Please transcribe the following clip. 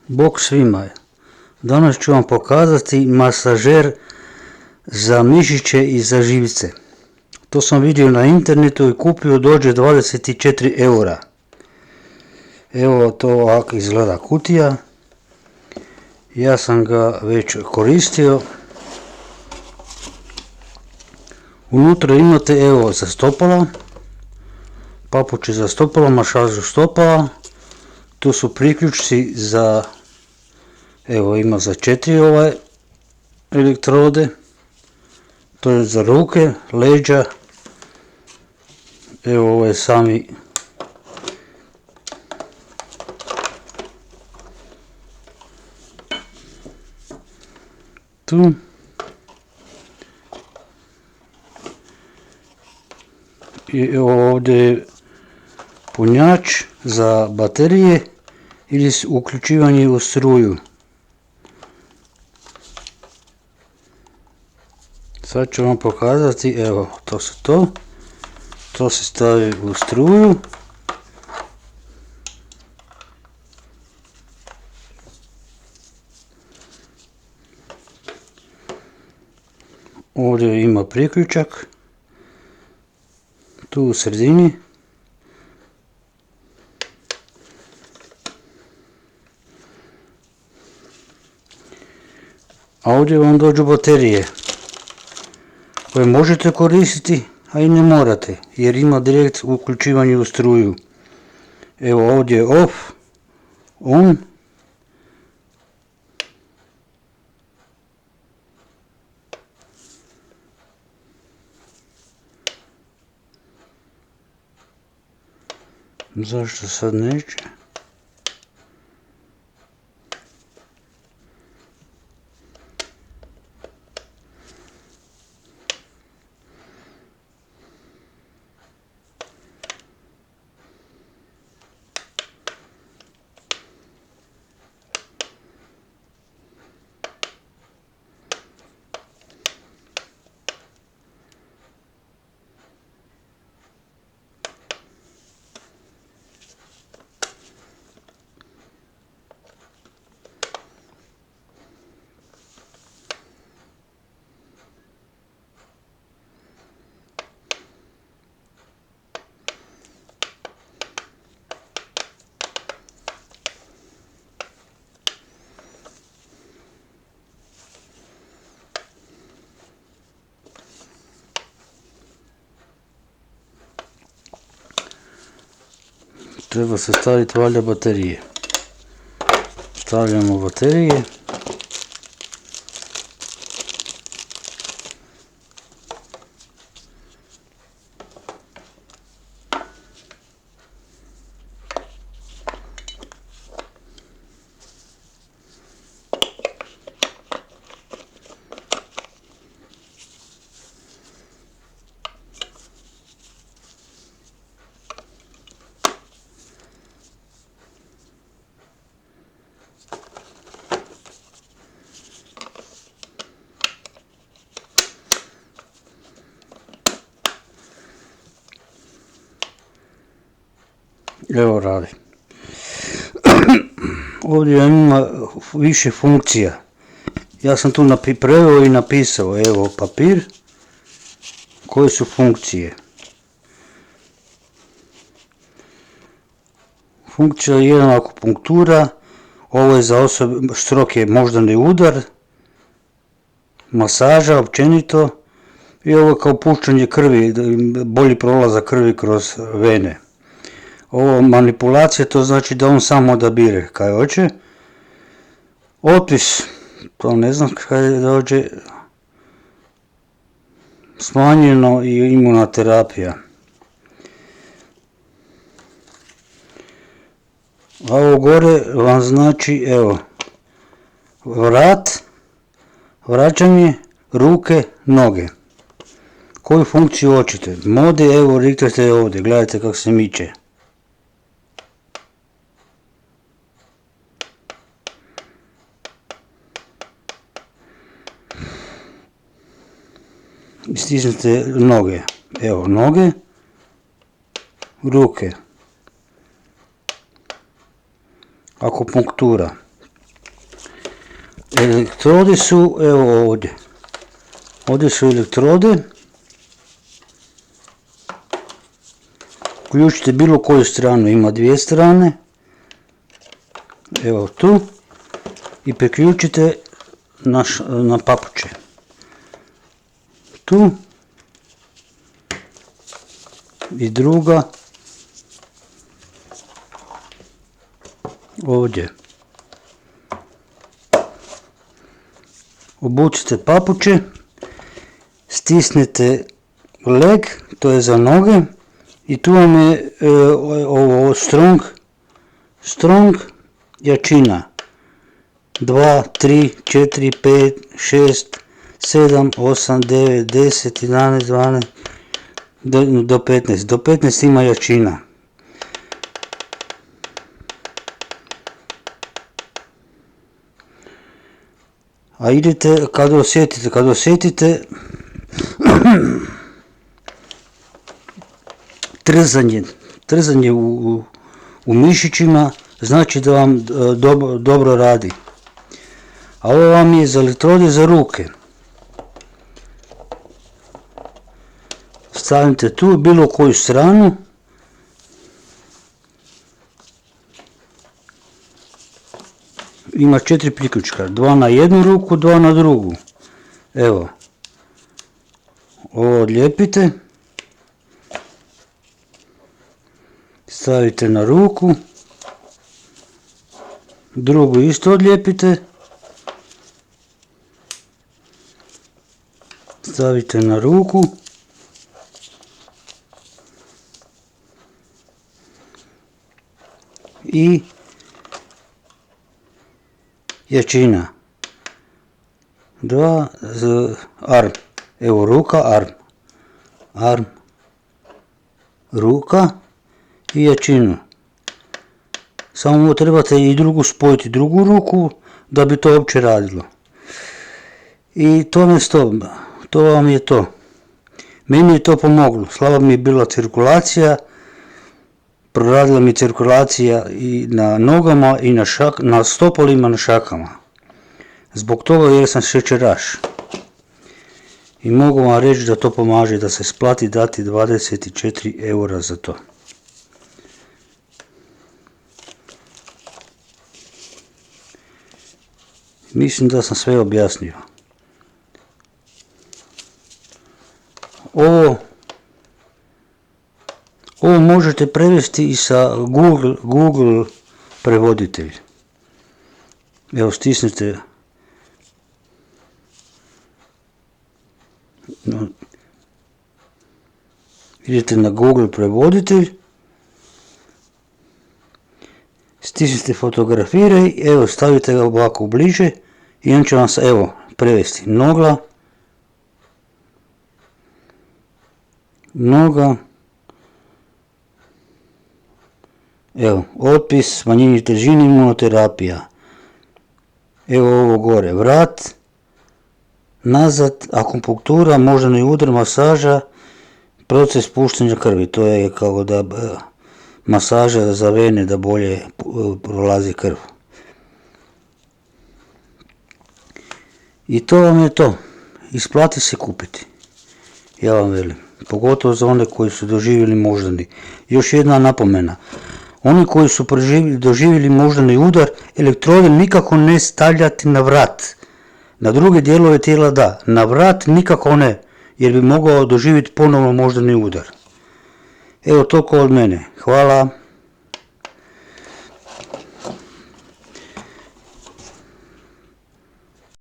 Bog svima. Danas ću vam pokazati masažer za mišiće i za živce. To sam vidio na internetu i kupio, dođe 24 eura. Evo to ovako izgleda kutija. Ja sam ga već koristio. Unutra imate evo za stopala, papuče za stopala, masažu stopala. Tu su priključci za, evo ima za 4 elektrode. To je za ruke, leđa. Evo ovo je sami tu. I ovdje je punjač za baterije ili uključivanje u struju. Sad ću vam pokazati, evo to su to se stavi u struju. Ovdje ima priključak, tu u sredini. A ovdje vam dođu baterije koje možete koristiti, a i ne morate, jer ima direkt uključivanje u struju. Evo ovdje je off, on. Zašto sad neće? Treba se staviti valjda baterije. Stavljamo baterije. Evo radi. Ovdje ima više funkcija. Ja sam tu preveo i napisao, evo papir, koje su funkcije. Funkcija 1 akupunktura, ovo je za stroke moždani udar, masaža općenito i ovo kao puštanje krvi, bolji prolazak krvi kroz vene. Ovo manipulacija, to znači da on sam odabire kaj hoće. Otpis, to ne znam kaj dođe. Smanjeno i imunoterapija. A ovo gore vam znači, evo, vraćanje, ruke, noge. Koju funkciju hoćete? Mode, evo, riktate ovdje, gledajte kako se miče. Stisnete noge, evo noge, ruke, akupunktura, Elektrode su, evo ovdje. Ovdje su elektrode. Uključite bilo koju stranu, ima dvije strane. Evo tu. I priključite na papuče. Tu. I druga. Ovdje. Obučite papuče. Stisnete leg, to je za noge. I tu vam je ovo strong jačina. 2, 3, 4, 5, 6, 7, 8, 9, 10, 11, 12, do 15. Do 15 ima jačina. A idete kad osjetite trzanje u mišićima, znači da vam dobro radi. A ovo vam je za elektrode za ruke. Stavite tu bilo koju stranu. Ima 4 priključka, 2 na jednu ruku, 2 na drugu. Evo. Ovo odlijepite. Stavite na ruku. Drugu isto odlijepite. Stavite na ruku. I jačina. 2 arm. Evo ruka, arm. Ruka i jačinu. Samo trebate i drugu spojiti, drugu ruku, da bi to uopće radilo. I to vam je to. Meni je to pomoglo. Slaba mi je bila cirkulacija. Proradila mi cirkulacija i na nogama i na stopalima, na šakama. Zbog toga jer sam šećeraš. I mogu vam reći da to pomaže, da se isplati dati 24 eura za to. Mislim da sam sve objasnio. Ovo možete prevesti i sa Google prevoditelj. Evo stisnete. Idete na Google prevoditelj. Stisnite fotografiraj, evo stavite ga ovako bliže i on će vam se prevesti. Noga. Evo, otpis, smanjenje težine, imunoterapija. Evo ovo gore, vrat, nazad, akupunktura, moždani udar, masaža, proces puštanja krvi. To je kao da masaža za vene da bolje prolazi krv. I to vam je to. Isplati se kupiti. Ja vam velim. Pogotovo za one koji su doživjeli moždani. Još jedna napomena. Oni koji su doživjeli moždani udar, elektrode nikako ne stavljati na vrat. Na druge dijelove tijela da. Na vrat nikako ne. Jer bi mogao doživjeti ponovno moždani udar. Evo toliko od mene. Hvala.